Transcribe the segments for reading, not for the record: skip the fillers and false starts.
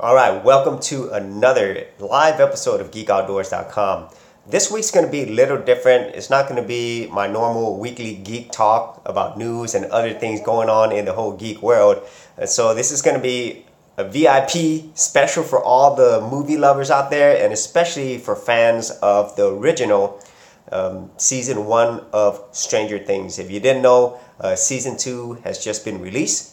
All right, welcome to another live episode of GeekOutdoors.com. This week's going to be a little different. It's not going to be my normal weekly geek talk about news and other things going on in the whole geek world. And so this is going to be a VIP special for all the movie lovers out there, and especially for fans of the original season 1 of Stranger Things. If you didn't know, season 2 has just been released.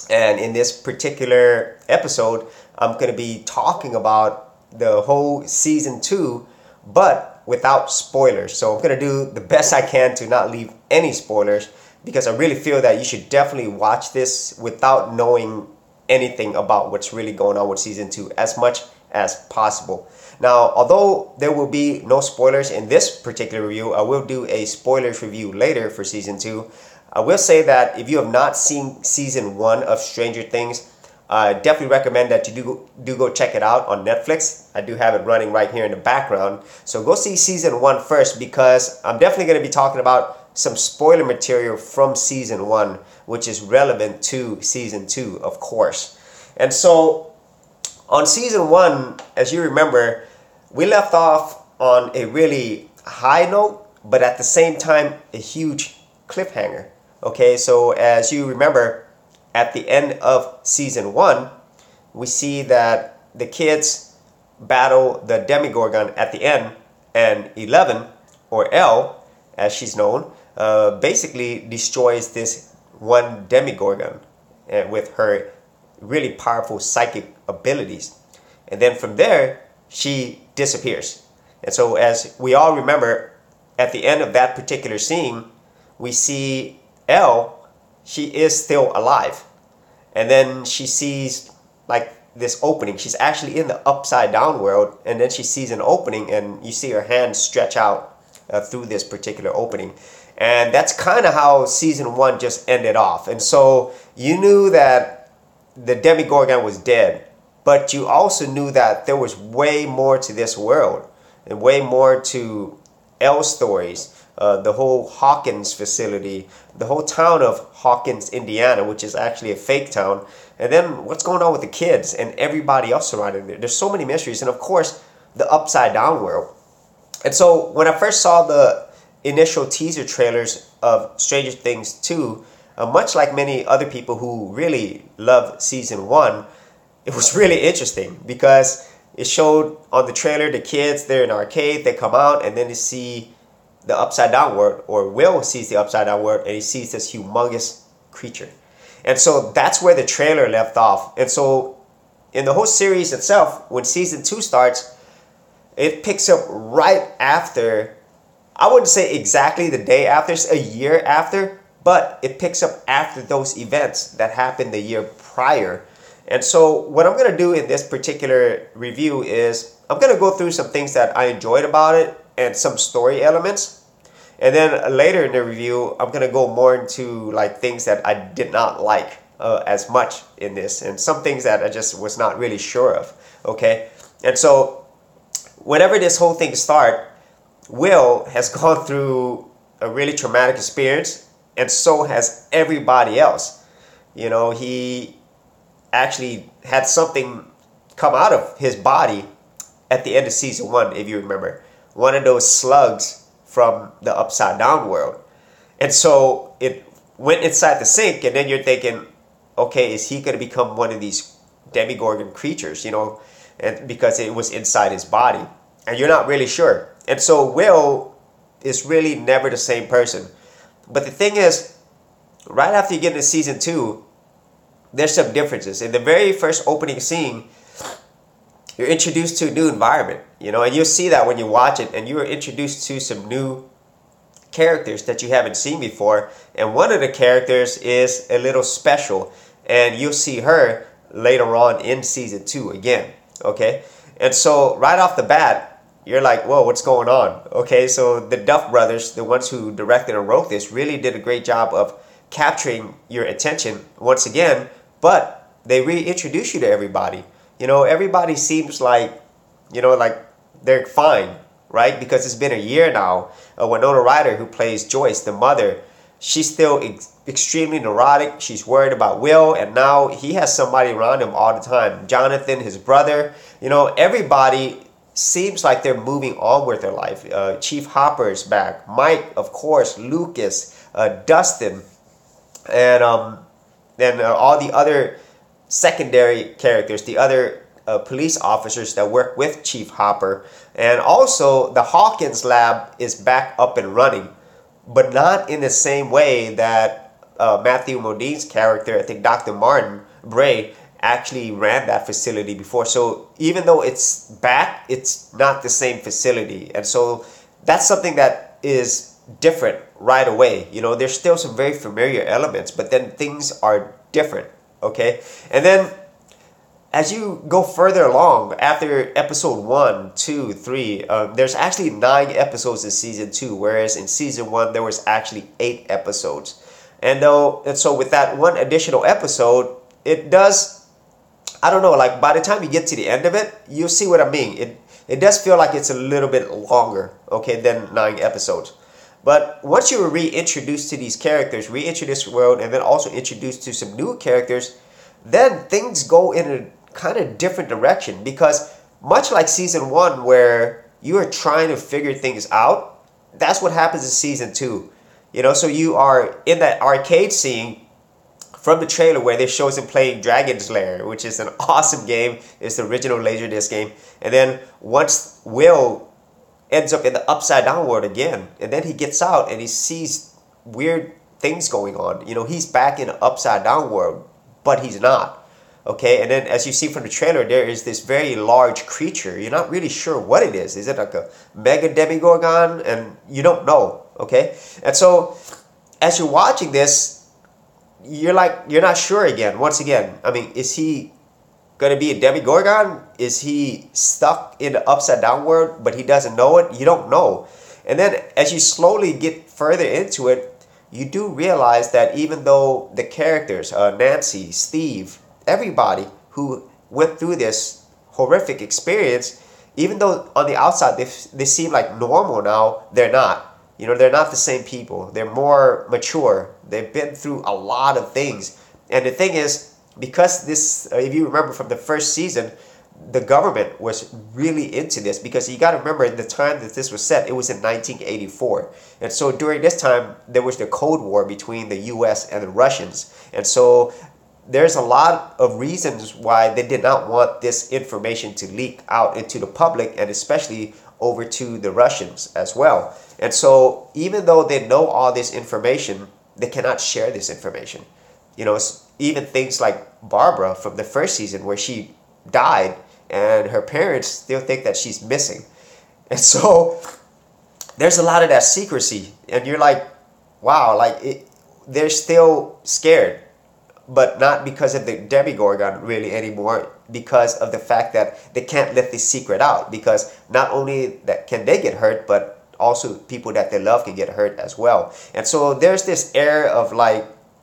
And in this particular episode, I'm going to be talking about the whole season 2, but without spoilers. So I'm going to do the best I can to not leave any spoilers, because I really feel that you should definitely watch this without knowing anything about what's really going on with season 2 as much as possible. Now, although there will be no spoilers in this particular review, I will do a spoilers review later for season 2. I will say that if you have not seen season 1 of Stranger Things, I definitely recommend that you do go check it out on Netflix. I do have it running right here in the background. So go see season 1 first, because I'm definitely going to be talking about some spoiler material from season 1, which is relevant to season 2, of course. And so on season 1, as you remember, we left off on a really high note, but at the same time, a huge cliffhanger. Okay, so as you remember, at the end of season 1, we see that the kids battle the Demogorgon at the end, and 11, or Elle, as she's known, basically destroys this one Demogorgon with her really powerful psychic abilities. And then from there, she disappears. And so as we all remember, at the end of that particular scene, we see Elle, she is still alive. And then she sees like this opening. She's actually in the upside down world, and then she sees an opening, and you see her hand stretch out through this particular opening. And that's kind of how season 1 just ended off. And so you knew that the Demogorgon was dead, but you also knew that there was way more to this world and way more to Elle's stories. The whole Hawkins facility, the whole town of Hawkins, Indiana, which is actually a fake town, and then what's going on with the kids and everybody else surrounding there. There's so many mysteries, and of course, the upside down world. And so when I first saw the initial teaser trailers of Stranger Things 2, much like many other people who really love season 1, it was really interesting, because it showed on the trailer the kids, they're in an arcade, they come out, and then they see the upside down world, or Will sees the upside down world, and he sees this humongous creature. And so that's where the trailer left off. And so in the whole series itself, when season 2 starts, it picks up right after, I wouldn't say exactly the day after, it's a year after, but it picks up after those events that happened the year prior. And so what I'm going to do in this particular review is I'm going to go through some things that I enjoyed about it and some story elements. And then later in the review, I'm going to go more into like things that I did not like as much in this, and some things that I just was not really sure of. Okay. And so whenever this whole thing starts, Will has gone through a really traumatic experience, and so has everybody else. You know, he actually had something come out of his body at the end of season 1, if you remember. One of those slugs from the upside down world. And so it went inside the sink, and then you're thinking, okay, is he going to become one of these Demogorgon creatures, you know, and because it was inside his body, and you're not really sure. And so Will is really never the same person. But the thing is, right after you get into season 2, there's some differences. In the very first opening scene, you're introduced to a new environment, you know, and you'll see that when you watch it, and you are introduced to some new characters that you haven't seen before. And one of the characters is a little special, and you'll see her later on in season 2 again. Okay. And so right off the bat, you're like, whoa, what's going on? Okay. So the Duff brothers, the ones who directed and wrote this, really did a great job of capturing your attention once again, but they reintroduce you to everybody. You know, everybody seems like, you know, like they're fine, right? Because it's been a year now. Winona Ryder, who plays Joyce, the mother, she's still extremely neurotic. She's worried about Will, and now he has somebody around him all the time. Jonathan, his brother, everybody seems like they're moving on with their life. Chief Hopper's back. Mike, of course, Lucas, Dustin, and then all the other secondary characters, the other police officers that work with Chief Hopper. And also the Hawkins lab is back up and running, but not in the same way that Matthew Modine's character, I think Dr. Martin Bray, actually ran that facility before. So even though it's back, it's not the same facility. And so that's something that is different right away. There's still some very familiar elements, but then things are different. Okay. And then as you go further along, after episode 1, 2, 3, there's actually 9 episodes in season 2, whereas in season 1 there was actually 8 episodes. And so with that one additional episode, it does, I don't know, like by the time you get to the end of it, you'll see what I mean. It does feel like it's a little bit longer, okay, than 9 episodes. But once you were reintroduced to these characters, reintroduced to the world, and then also introduced to some new characters, then things go in a kind of different direction. Because much like season 1, where you are trying to figure things out, that's what happens in season 2. So you are in that arcade scene from the trailer where they shows him playing Dragon's Lair, which is an awesome game. It's the original Laserdisc game. And then once Will ends up in the upside down world again, and then he gets out and he sees weird things going on. He's back in an upside down world, but he's not. Okay, and then as you see from the trailer, there is this very large creature. You're not really sure what it is. Is it like a mega demigorgon? And you don't know. Okay, and so as you're watching this, you're not sure again. Once again, I mean, is he gonna be a demigorgon? Is he stuck in the upside down world, but he doesn't know it? You don't know. And then as you slowly get further into it, you do realize that even though the characters, Nancy, Steve, everybody who went through this horrific experience, even though on the outside they seem like normal now, they're not. They're not the same people. They're more mature. They've been through a lot of things. And the thing is, because this, if you remember from the first season, the government was really into this, because you got to remember in the time that this was set, it was in 1984. And so during this time, there was the Cold War between the US and the Russians. And so there's a lot of reasons why they did not want this information to leak out into the public, and especially over to the Russians as well. And so even though they know all this information, they cannot share this information. Even things like Barbara from the first season, where she died and her parents still think that she's missing. And so there's a lot of that secrecy, and you're like, wow, they're still scared, but not because of the demigorgon really anymore, because of the fact that they can't let this secret out, because not only that can they get hurt, but also people that they love can get hurt as well. And so there's this air of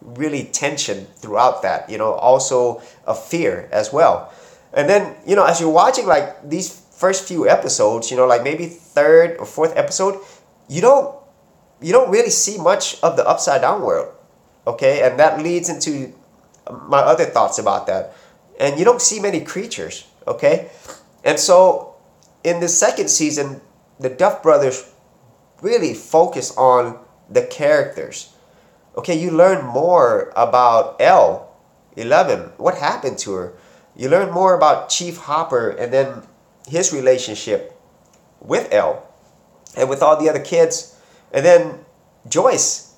really tension throughout that, also a fear as well. And then, as you're watching these first few episodes, maybe 3rd or 4th episode, you don't really see much of the upside down world. Okay, and that leads into my other thoughts about that. And you don't see many creatures. Okay, and so in the second season, the Duff brothers really focus on the characters. Okay, you learn more about L11, what happened to her. You learn more about Chief Hopper and then his relationship with L and with all the other kids. And then Joyce,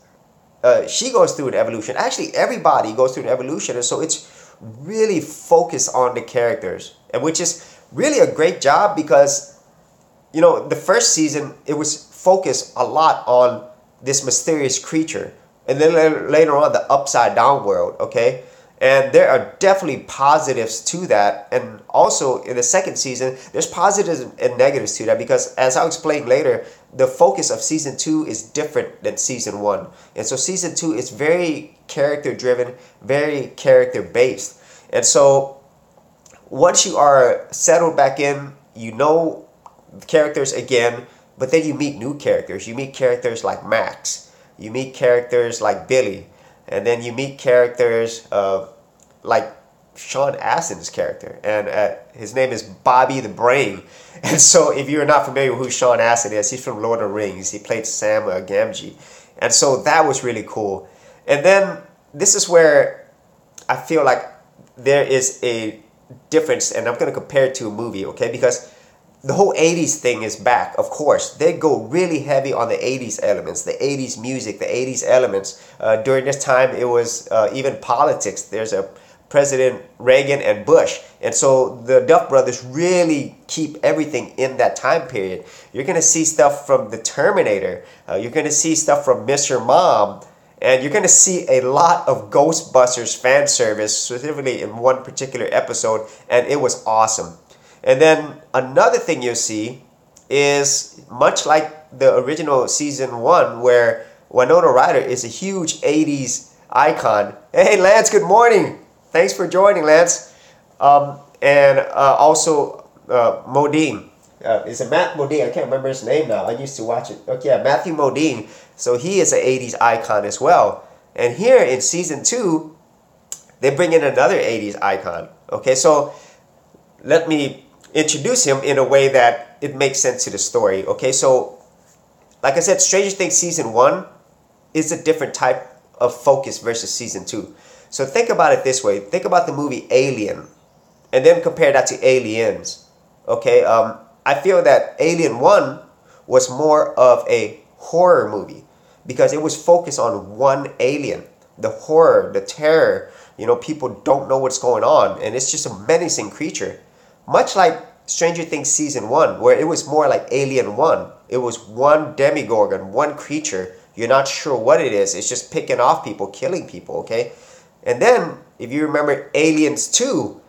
she goes through an evolution. Actually, everybody goes through an evolution. And so it's really focused on the characters, and which is really a great job, because, the first season, it was focused a lot on this mysterious creature. And then later on, the upside down world, okay? And there are definitely positives to that. And also in the second season, there's positives and negatives to that, because as I'll explain later, the focus of season 2 is different than season 1. And so season 2 is very character driven, very character based. And so once you are settled back in, the characters again, but then you meet new characters. You meet characters like Max. you meet characters like Billy, and then you meet characters like Sean Astin's character, and his name is Bobby the Brain. And so if you're not familiar with who Sean Astin is, he's from Lord of the Rings. He played Sam Gamgee. And so that was really cool. And then this is where I feel like there is a difference, and I'm going to compare it to a movie, okay? Because the whole 80s thing is back, of course. They go really heavy on the 80s elements, the 80s music, the 80s elements. During this time, it was even politics. There's a President Reagan and Bush. And so the Duff brothers really keep everything in that time period. You're going to see stuff from The Terminator. You're going to see stuff from Mr. Mom. And you're going to see a lot of Ghostbusters fan service, specifically in one particular episode. And it was awesome. And then another thing you'll see is much like the original season 1, where Winona Ryder is a huge 80s icon. Hey, Lance, good morning. Thanks for joining, Lance. And also Modine. Is it Matt Modine? I can't remember his name now. I used to watch it. Okay, yeah, Matthew Modine. So he is an 80s icon as well. And here in season 2, they bring in another 80s icon. Okay, so let me introduce him in a way that it makes sense to the story. Okay, so like I said, Stranger Things season 1 is a different type of focus versus season 2. So think about it this way. Think about the movie Alien, and then compare that to Aliens. Okay, I feel that Alien 1 was more of a horror movie because it was focused on one alien. The horror, the terror, you know, people don't know what's going on, and it's just a menacing creature. Much like Stranger Things season 1, where it was more like Alien 1. It was one demigorgon, one creature. You're not sure what it is. It's just picking off people, killing people, okay? And then, if you remember Aliens 2,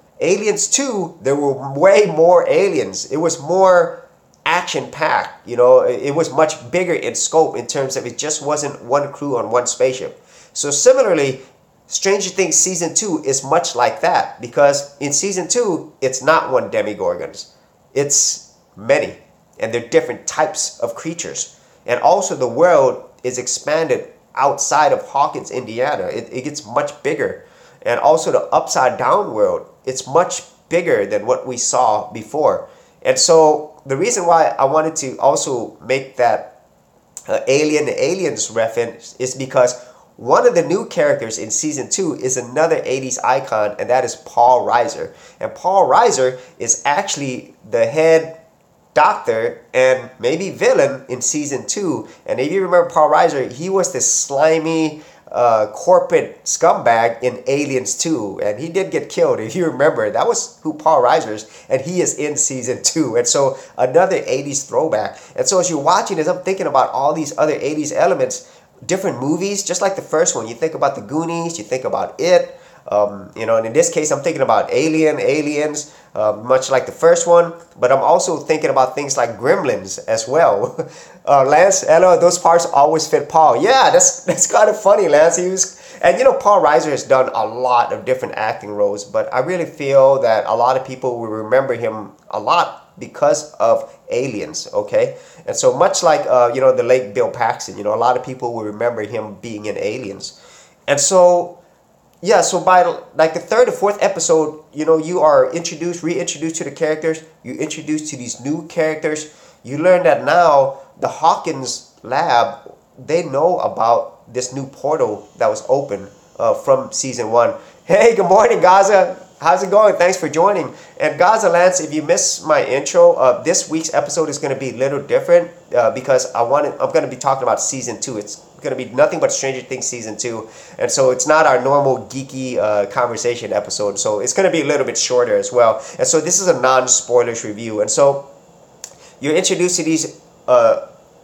there were way more aliens. It was more action-packed, you know. It was much bigger in scope in terms of it just wasn't one crew on one spaceship. So similarly, Stranger Things season 2 is much like that, because in season 2, it's not one demigorgons. It's many, and they're different types of creatures. And also the world is expanded outside of Hawkins, Indiana. It gets much bigger. And also the upside down world, it's much bigger than what we saw before. And so the reason why I wanted to also make that Aliens reference is because one of the new characters in season 2 is another 80s icon, and that is Paul Reiser. And Paul Reiser is actually the head doctor and maybe villain in season 2. And if you remember Paul Reiser, he was this slimy corporate scumbag in Aliens 2, and he did get killed. If you remember, that was who Paul Reiser is, and he is in season 2. And so another 80s throwback. And so as you're watching this, I'm thinking about all these other 80s elements, different movies, just like the first one. You think about the Goonies, you think about It, you know, and in this case, I'm thinking about Aliens, much like the first one. But I'm also thinking about things like Gremlins as well. Lance, hello, those parts always fit Paul. Yeah, that's kind of funny, Lance. And you know, Paul Reiser has done a lot of different acting roles, but I really feel that a lot of people will remember him a lot because of Aliens, okay? And so much like, you know, the late Bill Paxton, you know, a lot of people will remember him being in Aliens. And so, yeah, so by like the 3rd or 4th episode, you know, you are reintroduced to the characters. You introduced to these new characters. You learn that now the Hawkins lab, they know about this new portal that was open from season 1. Hey, good morning, Gaza. How's it going? Thanks for joining. And Gaza, Lance, if you missed my intro, this week's episode is going to be a little different because I'm going to be talking about season 2. It's going to be nothing but Stranger Things season 2, and so it's not our normal geeky conversation episode. So it's going to be a little bit shorter as well. And so this is a non-spoilers review. And so you're introduced to these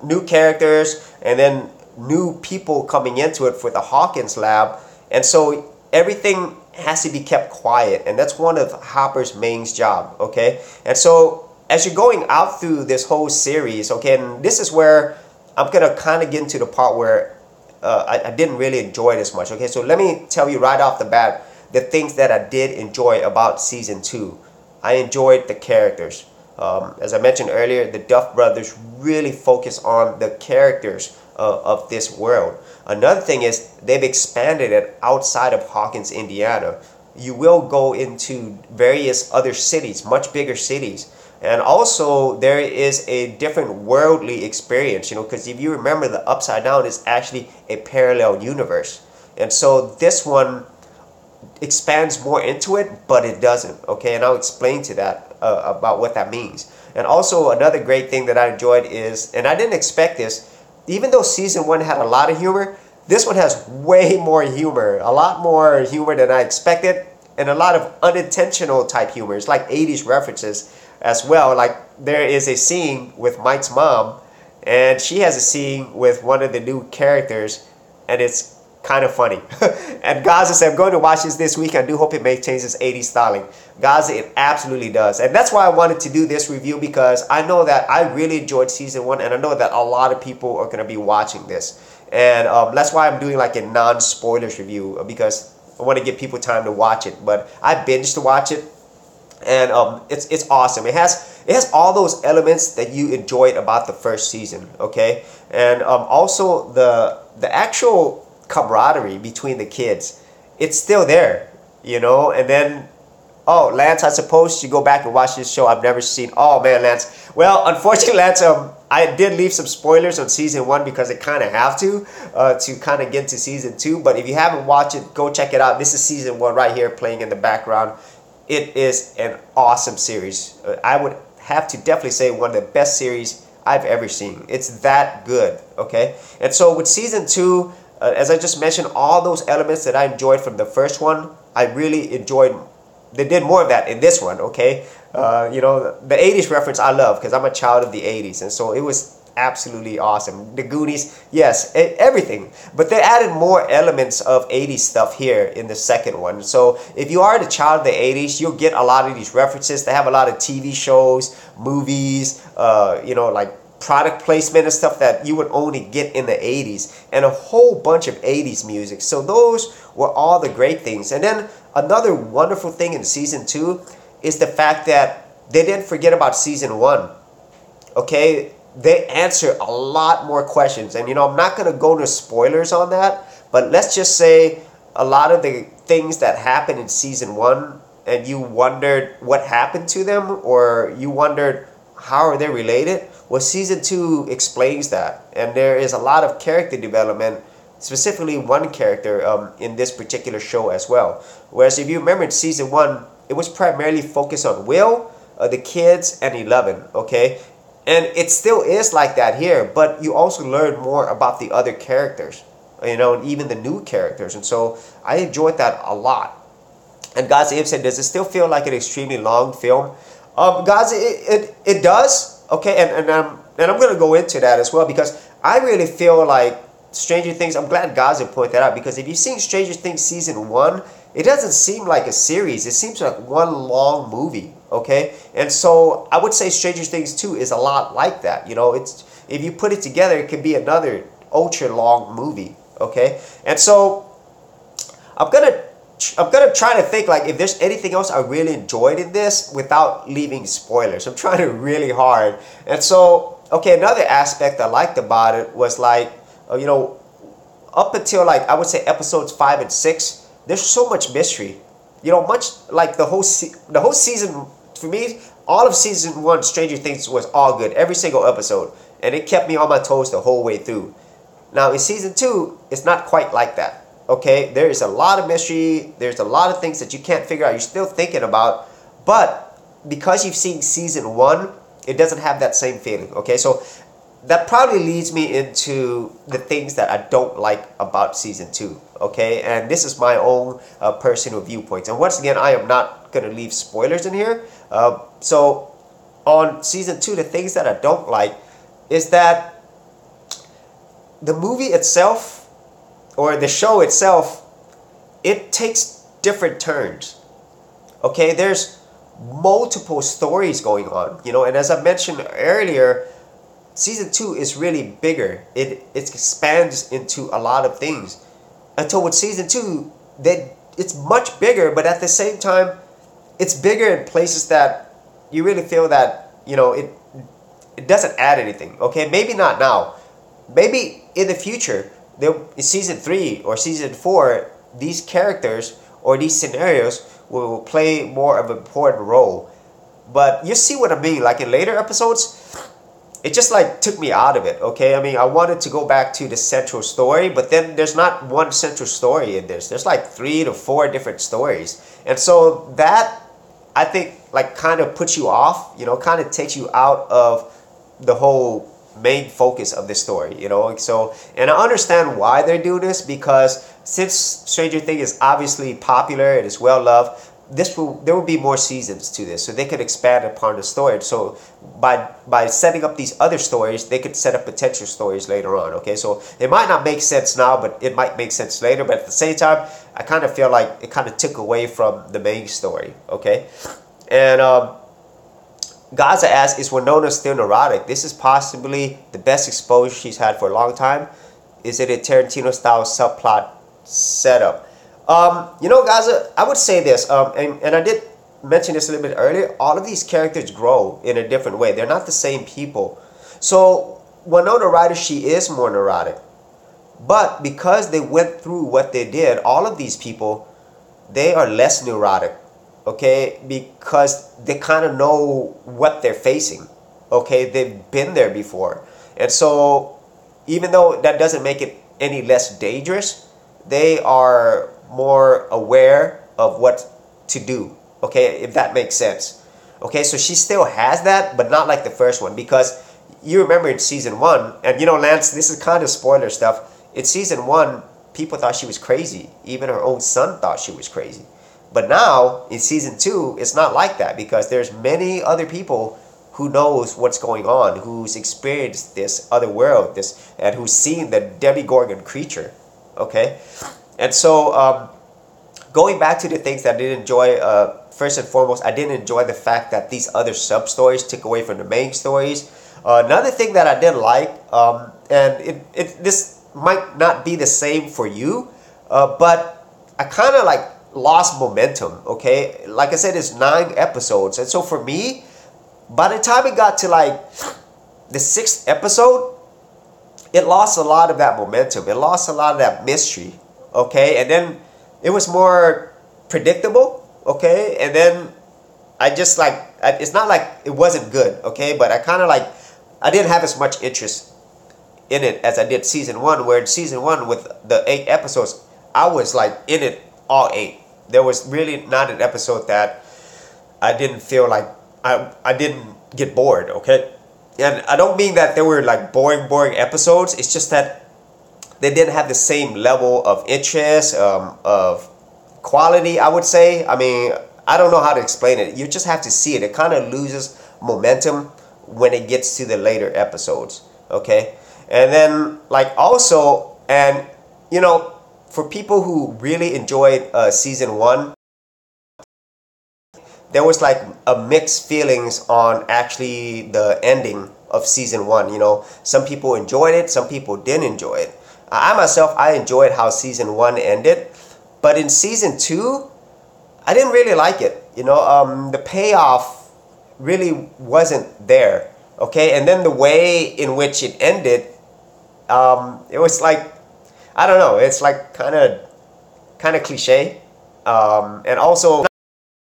new characters and then new people coming into it for the Hawkins lab, and so everything has to be kept quiet, and that's one of Hopper's main job, okay? And so as you're going out through this whole series, okay, and this is where I'm gonna kind of get into the part where I didn't really enjoy it as much, okay? So let me tell you right off the bat the things that I did enjoy about season 2. I enjoyed the characters. As I mentioned earlier, the Duff brothers really focus on the characters of this world. Another thing is they've expanded it outside of Hawkins, Indiana. You will go into various other cities, much bigger cities. And also there is a different worldly experience, because if you remember, the Upside Down is actually a parallel universe. And so this one expands more into it, but it doesn't. Okay, and I'll explain to that about what that means. And also another great thing that I enjoyed is, and I didn't expect this, even though season 1 had a lot of humor, this one has way more humor, a lot more humor than I expected, and a lot of unintentional type humor. It's like 80s references as well. Like there is a scene with Mike's mom, and she has a scene with one of the new characters, and it's kind of funny. And Gaza said, I'm going to watch this week. I do hope it maintains its 80s styling. Gaza, it absolutely does. And that's why I wanted to do this review, because I know that I really enjoyed season 1, and I know that a lot of people are going to be watching this. And that's why I'm doing like a non-spoilers review, because I want to give people time to watch it. But I binged to watch it, and it's awesome. It has all those elements that you enjoyed about the first season, okay? And also the actual camaraderie between the kids, it's still there, and then, oh, Lance, I suppose you go back and watch this show I've never seen. Oh man, Lance. Well, unfortunately, Lance, I did leave some spoilers on season 1 because I kind of have to kind of get to season 2. But if you haven't watched it, go check it out. This is season 1 right here playing in the background. It is an awesome series. I would have to definitely say one of the best series I've ever seen. It's that good, okay? And so with season 2, as I just mentioned, all those elements that I enjoyed from the first one, I really enjoyed. They did more of that in this one, okay? The 80s reference I love, because I'm a child of the 80s, and so it was absolutely awesome. The Goonies, yes, everything. But they added more elements of 80s stuff here in the second one. So if you are the child of the 80s, you'll get a lot of these references. They have a lot of TV shows, movies, like product placement and stuff that you would only get in the 80s, and a whole bunch of 80s music. So those were all the great things. And then another wonderful thing in season 2 is the fact that they didn't forget about season 1. Okay, they answer a lot more questions, and I'm not going to go into spoilers on that, but let's just say a lot of the things that happened in season 1 and you wondered what happened to them, or you wondered how are they related, well, season 2 explains that. And there is a lot of character development, specifically one character in this particular show as well. Whereas if you remember in season 1, it was primarily focused on Will, the kids, and 11, okay? And it still is like that here, but you also learn more about the other characters, and even the new characters. And so I enjoyed that a lot. And Gaza Abe said, does it still feel like an extremely long film? Gaza, it does. Okay, and I'm going to go into that as well, because I really feel like Stranger Things, I'm glad Gaza pointed that out, because if you've seen Stranger Things season 1, it doesn't seem like a series. It seems like one long movie, okay? And so I would say Stranger Things 2 is a lot like that. It's, if you put it together, it could be another ultra long movie, okay? And so I'm gonna try to think like if there's anything else I really enjoyed in this without leaving spoilers. I'm trying to really hard. And so, okay, another aspect I liked about it was like, up until like I would say episodes 5 and 6, there's so much mystery. Much like the whole season, for me, all of season 1 Stranger Things was all good, every single episode, and it kept me on my toes the whole way through. Now in season 2, it's not quite like that. Okay, there is a lot of mystery. There's a lot of things that you can't figure out. You're still thinking about, but because you've seen season 1, it doesn't have that same feeling. Okay, so that probably leads me into the things that I don't like about season 2. Okay, and this is my own personal viewpoints. And once again, I am not going to leave spoilers in here. So on season 2, the things that I don't like is that the movie itself, or the show itself, it takes different turns. Okay, there's multiple stories going on, and as I mentioned earlier, season 2 is really bigger. It expands into a lot of things. Until with season 2, it's much bigger, but at the same time, it's bigger in places that you really feel that, it doesn't add anything. Okay, maybe not now, maybe in the future, in season 3 or season 4, these characters or these scenarios will play more of an important role. But you see what I mean, like in later episodes, it just like took me out of it, okay? I mean, I wanted to go back to the central story, but then there's not one central story in this. There's like 3 to 4 different stories. And so that, I think, like kind of puts you off, you know, kind of takes you out of the whole main focus of the story, you know? So, and I understand why they do this, because since Stranger Things is obviously popular and is well loved, there will be more seasons to this, so they could expand upon the story. So by setting up these other stories, they could set up potential stories later on. Okay, so it might not make sense now, but it might make sense later. But at the same time, I kind of feel like it kind of took away from the main story. Okay, and Gaza asks, is Winona still neurotic? This is possibly the best exposure she's had for a long time. Is it a Tarantino style subplot setup? You know, Gaza, I would say this, and I did mention this a little bit earlier. All of these characters grow in a different way. They're not the same people. So Winona Ryder, she is more neurotic. But because they went through what they did, all of these people, they are less neurotic. Okay, because they kind of know what they're facing. Okay, they've been there before. And so even though that doesn't make it any less dangerous, they are more aware of what to do. Okay, if that makes sense. Okay, so she still has that, but not like the first one, because you remember in season 1, and you know, Lance, this is kind of spoiler stuff. In season 1, people thought she was crazy. Even her own son thought she was crazy. But now in season 2, it's not like that, because there's many other people who knows what's going on, who's experienced this other world, and who's seen the Demogorgon creature. Okay, and so going back to the things that I did enjoy, first and foremost, I didn't enjoy the fact that these other sub stories took away from the main stories. Another thing that I did like, and this might not be the same for you, but I kind of like lost momentum. Okay, like I said, it's 9 episodes, and so for me, by the time it got to like the 6th episode, it lost a lot of that momentum. It lost a lot of that mystery. Okay, and then it was more predictable. Okay, and then I just like, it's not like it wasn't good. Okay, but I kind of like, I didn't have as much interest in it as I did season 1, where in season 1 with the 8 episodes, I was like in it all 8. There was really not an episode that I didn't feel like I didn't get bored. Okay, and I don't mean that they were like boring episodes. It's just that they didn't have the same level of interest, of quality, I would say. I mean, I don't know how to explain it. You just have to see it. It kind of loses momentum when it gets to the later episodes. Okay, and then like also, and you know, for people who really enjoyed season 1, there was like a mixed feelings on actually the ending of season 1. You know, some people enjoyed it, some people didn't enjoy it. I myself, I enjoyed how season 1 ended, but in season 2, I didn't really like it. You know, the payoff really wasn't there. Okay, and then the way in which it ended, it was like, I don't know, it's like kind of cliche, and also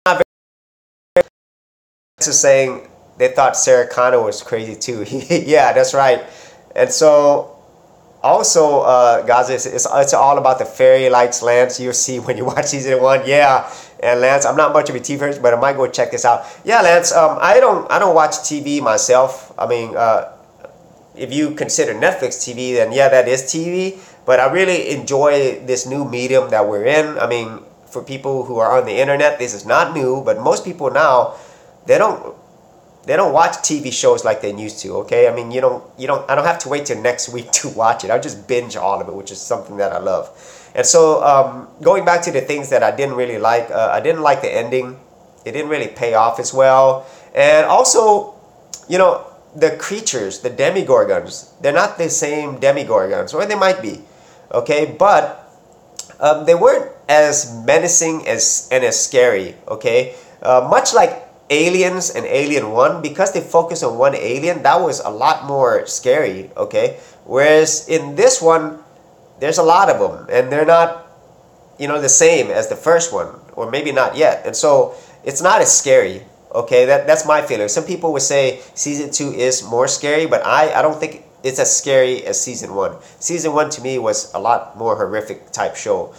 not very, just saying they thought Sarah Connor was crazy too. Yeah, that's right. And so also, guys, it's all about the fairy lights, Lance. You'll see when you watch season 1. Yeah, and Lance, I'm not much of a TV person, but I might go check this out. Yeah, Lance, I don't watch TV myself. I mean, if you consider Netflix TV, then yeah, that is TV. But I really enjoy this new medium that we're in. I mean, for people who are on the internet, this is not new, but most people now, they don't watch TV shows like they used to. Okay, I mean, I don't have to wait till next week to watch it. I'll just binge all of it, which is something that I love. And so going back to the things that I didn't really like, I didn't like the ending. It didn't really pay off as well. And also, you know, the creatures, the demigorgons, they're not the same demigorgons, or they might be. Okay, but they weren't as menacing and as scary. Okay, much like aliens and Alien 1, because they focus on one alien, that was a lot more scary, okay? Whereas in this one, there's a lot of them, and they're not, you know, the same as the first one, or maybe not yet. And so it's not as scary, okay? That's my feeling. Some people would say season 2 is more scary, but I don't think it's as scary as season 1. Season 1 to me was a lot more horrific type show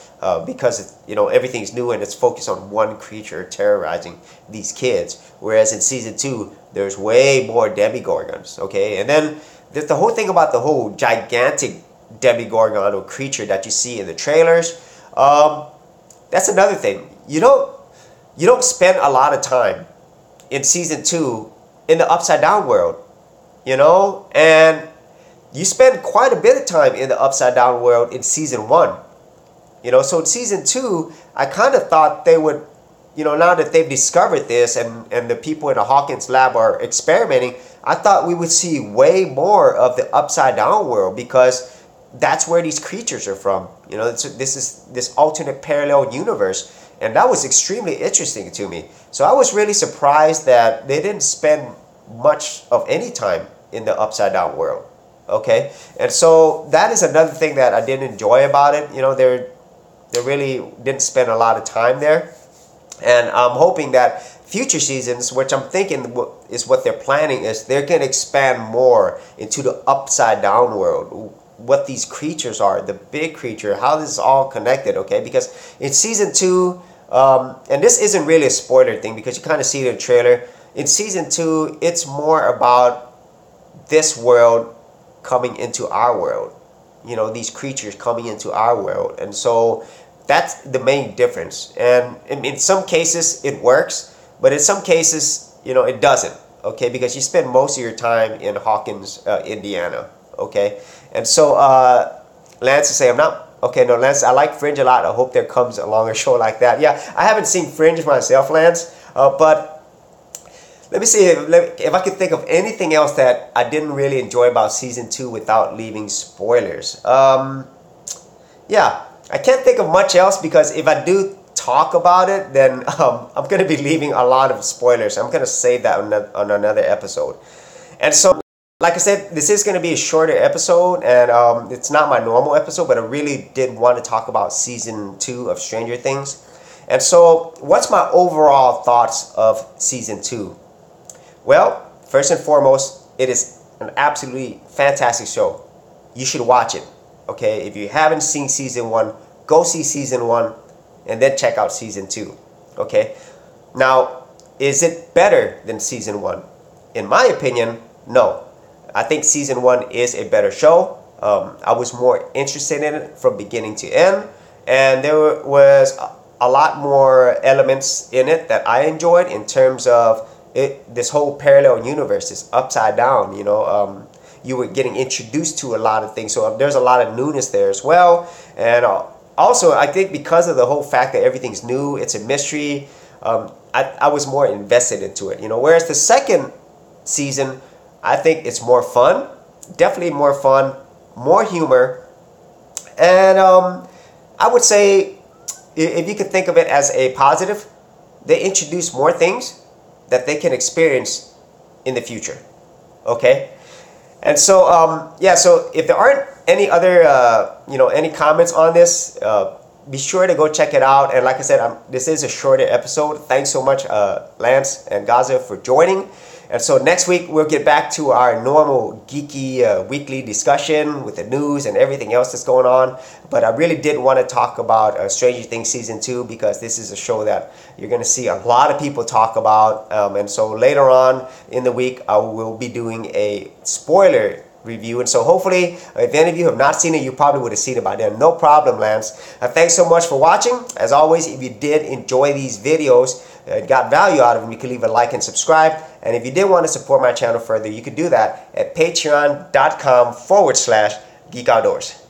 because you know, everything's new and it's focused on one creature terrorizing these kids. Whereas in season 2, there's way more demigorgons, okay? And then there's the whole thing about the whole gigantic demigorgon or creature that you see in the trailers. That's another thing. You don't spend a lot of time in season 2 in the upside down world, you know, and you spend quite a bit of time in the upside down world in season 1, you know. So in season 2, I kind of thought they would, you know, now that they've discovered this and the people in the Hawkins lab are experimenting, I thought we would see way more of the upside down world, because that's where these creatures are from, you know. This is this alternate parallel universe, and that was extremely interesting to me. So I was really surprised that they didn't spend much of any time in the upside down world, okay? And so that is another thing that I didn't enjoy about it. You know, they really didn't spend a lot of time there, and I'm hoping that future seasons, which I'm thinking is what they're planning, is they're going to expand more into the upside down world, what these creatures are, the big creature, how this is all connected, okay? Because in season 2, and this isn't really a spoiler thing because you kind of see it in the trailer, in season 2, it's more about this world coming into our world, you know, these creatures coming into our world. And so that's the main difference. And in some cases it works, but in some cases, you know, it doesn't, okay? Because you spend most of your time in Hawkins, Indiana, okay? And so Lance is saying, I'm not, okay, no, Lance, I like Fringe a lot. I hope there comes along a show like that. Yeah, I haven't seen Fringe myself, Lance, but let me see if I can think of anything else that I didn't really enjoy about season 2 without leaving spoilers. Yeah, I can't think of much else, because if I do talk about it, then I'm going to be leaving a lot of spoilers. I'm going to save that on another episode. And so, like I said, this is going to be a shorter episode, and it's not my normal episode, but I really did want to talk about season 2 of Stranger Things. And so, what's my overall thoughts of season 2? Well, first and foremost, it is an absolutely fantastic show. You should watch it, okay? If you haven't seen season 1, go see season 1, and then check out season 2, okay? Now, is it better than season 1? In my opinion, no. I think season 1 is a better show. I was more interested in it from beginning to end, and there was a lot more elements in it that I enjoyed in terms of this whole parallel universe, this upside down, you know. You were getting introduced to a lot of things, so there's a lot of newness there as well. And also, I think because of the whole fact that everything's new, it's a mystery, I was more invested into it, you know. Whereas the second season, I think it's more fun, definitely more fun, more humor, and I would say, if you could think of it as a positive, they introduce more things that they can experience in the future, okay? And so, yeah, so if there aren't any other, you know, any comments on this, be sure to go check it out. And like I said, this is a shorter episode. Thanks so much, Lance and Gaza, for joining. And so next week, we'll get back to our normal geeky weekly discussion with the news and everything else that's going on. But I really did want to talk about Stranger Things Season 2, because this is a show that you're going to see a lot of people talk about. And so later on in the week, I will be doing a spoiler review. And so hopefully, if any of you have not seen it, you probably would have seen it by then. No problem, Lance. Thanks so much for watching. As always, if you did enjoy these videos, got value out of them, you can leave a like and subscribe. And if you did want to support my channel further, you could do that at patreon.com/geekoutdoors.